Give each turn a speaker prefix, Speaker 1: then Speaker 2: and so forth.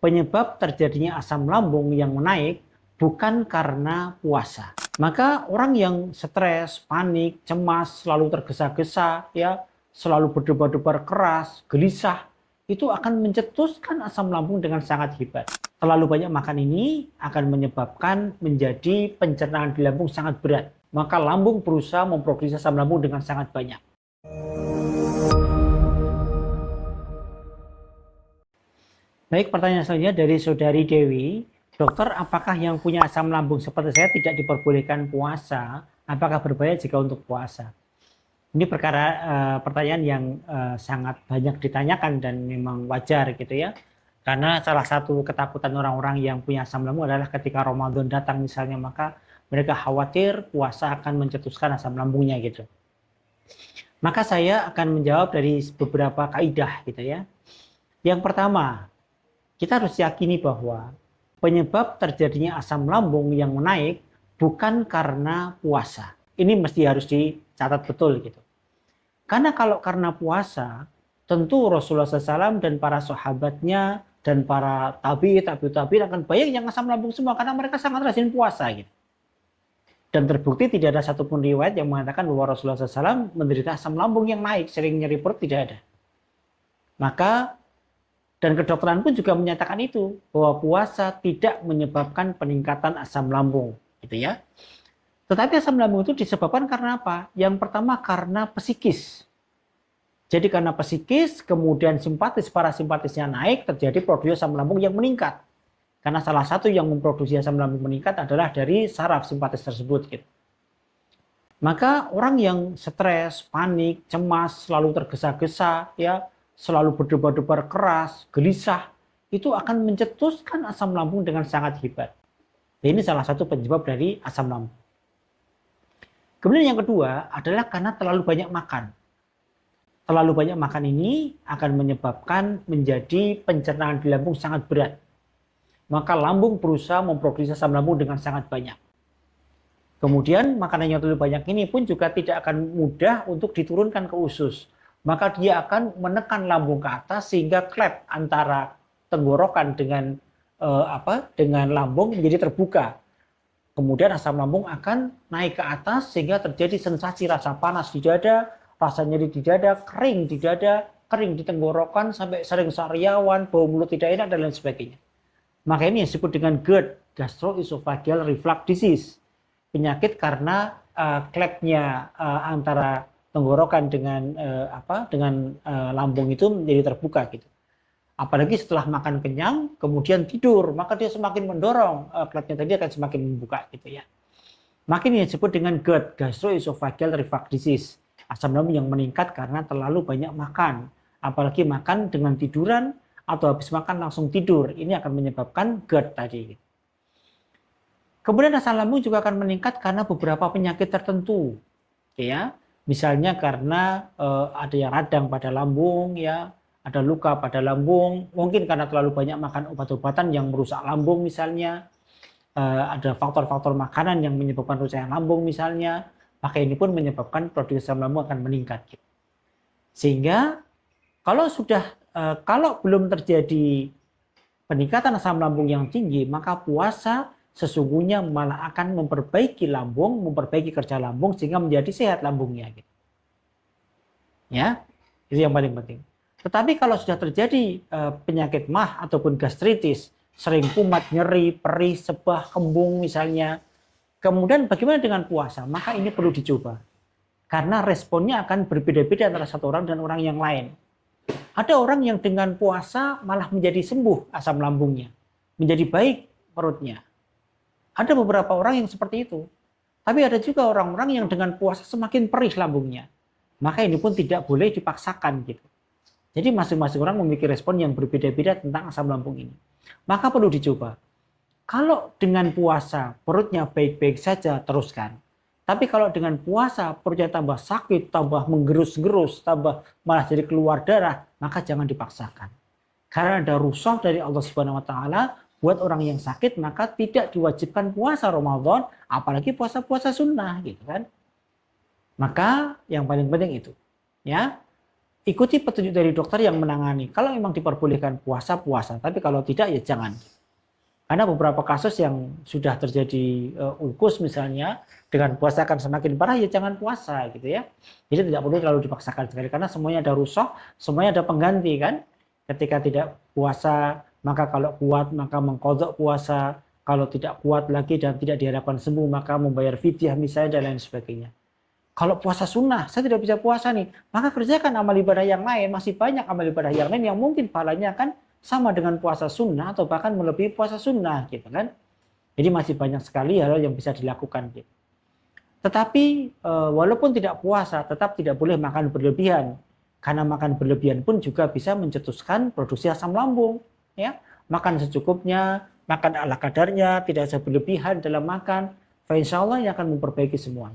Speaker 1: penyebab terjadinya asam lambung yang menaik bukan karena puasa. Maka orang yang stres, panik, cemas, selalu tergesa-gesa, ya, selalu berdebar-debar keras, gelisah, itu akan mencetuskan asam lambung dengan sangat hebat. Terlalu banyak makan ini akan menyebabkan menjadi pencernaan di lambung sangat berat. Maka lambung berusaha memproduksi asam lambung dengan sangat banyak. Baik, pertanyaan selanjutnya dari Saudari Dewi. Dokter, apakah yang punya asam lambung seperti saya tidak diperbolehkan puasa? Apakah berbahaya jika untuk puasa? Ini pertanyaan yang sangat banyak ditanyakan dan memang wajar gitu ya. Karena salah satu ketakutan orang-orang yang punya asam lambung adalah ketika Ramadan datang misalnya, maka mereka khawatir puasa akan mencetuskan asam lambungnya gitu. Maka saya akan menjawab dari beberapa kaidah gitu ya. Yang pertama, kita harus yakini bahwa penyebab terjadinya asam lambung yang menaik bukan karena puasa. Ini harus dicatat betul gitu. Karena kalau karena puasa, tentu Rasulullah SAW dan para sahabatnya dan para tabi'in akan banyak yang asam lambung semua karena mereka sangat rajin puasa gitu. Dan terbukti tidak ada satupun riwayat yang mengatakan bahwa Rasulullah SAW menderita asam lambung yang naik, sering nyeri perut, tidak ada. Maka dan kedokteran pun juga menyatakan itu, bahwa puasa tidak menyebabkan peningkatan asam lambung, gitu ya. Tetapi asam lambung itu disebabkan karena apa? Yang pertama karena psikis. Jadi karena psikis, kemudian simpatis, parasimpatisnya naik, terjadi produksi asam lambung yang meningkat. Karena salah satu yang memproduksi asam lambung meningkat adalah dari saraf simpatis tersebut, gitu. Maka orang yang stres, panik, cemas, selalu tergesa-gesa, ya, selalu berdebar-debar keras, gelisah, itu akan mencetuskan asam lambung dengan sangat hebat. Ini salah satu penyebab dari asam lambung. Kemudian yang kedua adalah karena terlalu banyak makan. Terlalu banyak makan ini akan menyebabkan menjadi pencernaan di lambung sangat berat. Maka lambung berusaha memproduksi asam lambung dengan sangat banyak. Kemudian makanan yang terlalu banyak ini pun juga tidak akan mudah untuk diturunkan ke usus. Maka dia akan menekan lambung ke atas sehingga klep antara tenggorokan dengan dengan lambung menjadi terbuka. Kemudian asam lambung akan naik ke atas sehingga terjadi sensasi rasa panas di dada, rasa nyeri di dada, kering di dada, kering di tenggorokan, sampai sering sariawan, bau mulut tidak enak dan lain sebagainya. Maka ini yang disebut dengan GERD, gastroesophageal reflux disease. Penyakit karena klepnya antara tenggorokan dengan lambung itu menjadi terbuka gitu. Apalagi setelah makan kenyang kemudian tidur, maka dia semakin mendorong klepnya tadi akan semakin membuka gitu ya. Maka ini disebut dengan GERD, gastroesophageal reflux disease. Asam lambung yang meningkat karena terlalu banyak makan, apalagi makan dengan tiduran atau habis makan langsung tidur. Ini akan menyebabkan GERD tadi. Kemudian asam lambung juga akan meningkat karena beberapa penyakit tertentu, ya. Misalnya karena ada yang radang pada lambung, ya, ada luka pada lambung, mungkin karena terlalu banyak makan obat-obatan yang merusak lambung misalnya, ada faktor-faktor makanan yang menyebabkan kerusakan lambung misalnya, maka ini pun menyebabkan produksi asam lambung akan meningkat. Sehingga kalau belum terjadi peningkatan asam lambung yang tinggi, maka puasa sesungguhnya malah akan memperbaiki lambung, memperbaiki kerja lambung sehingga menjadi sehat lambungnya. Ya, itu yang paling penting. Tetapi kalau sudah terjadi penyakit MAH ataupun gastritis, sering kumat, nyeri, perih, sebah, kembung misalnya, kemudian bagaimana dengan puasa? Maka ini perlu dicoba. Karena responnya akan berbeda-beda antara satu orang dan orang yang lain. Ada orang yang dengan puasa malah menjadi sembuh asam lambungnya, menjadi baik perutnya. Ada beberapa orang yang seperti itu. Tapi ada juga orang-orang yang dengan puasa semakin perih lambungnya. Maka ini pun tidak boleh dipaksakan gitu. Jadi masing-masing orang memiliki respon yang berbeda-beda tentang asam lambung ini. Maka perlu dicoba. Kalau dengan puasa perutnya baik-baik saja, teruskan. Tapi kalau dengan puasa perutnya tambah sakit, tambah menggerus-gerus, tambah malah jadi keluar darah, maka jangan dipaksakan. Karena ada rukhsah dari Allah Subhanahu wa taala buat orang yang sakit, maka tidak diwajibkan puasa Ramadan, apalagi puasa-puasa sunnah gitu kan. Maka yang paling penting itu, ya. ikuti petunjuk dari dokter yang menangani. Kalau memang diperbolehkan puasa, puasa. Tapi kalau tidak, ya jangan. Karena beberapa kasus yang sudah terjadi ulkus misalnya, dengan puasa akan semakin parah, ya jangan puasa gitu ya. Jadi tidak perlu terlalu dipaksakan sekali, karena semuanya ada rukhsah, semuanya ada pengganti kan. Ketika tidak puasa, maka kalau kuat maka mengqadha puasa, kalau tidak kuat lagi dan tidak diharapkan sembuh maka membayar fidyah misalnya dan lain sebagainya. Kalau puasa sunnah, saya tidak bisa puasa nih, maka kerjakan amal ibadah yang lain. Masih banyak amal ibadah yang lain yang mungkin pahalanya kan sama dengan puasa sunnah atau bahkan melebihi puasa sunnah gitu kan. Jadi masih banyak sekali hal yang bisa dilakukan gitu. Tetapi walaupun tidak puasa, tetap tidak boleh makan berlebihan. Karena makan berlebihan pun juga bisa mencetuskan produksi asam lambung. Ya, makan secukupnya, makan ala kadarnya, tidak usah berlebihan dalam makan. Insya Allah yang akan memperbaiki semua.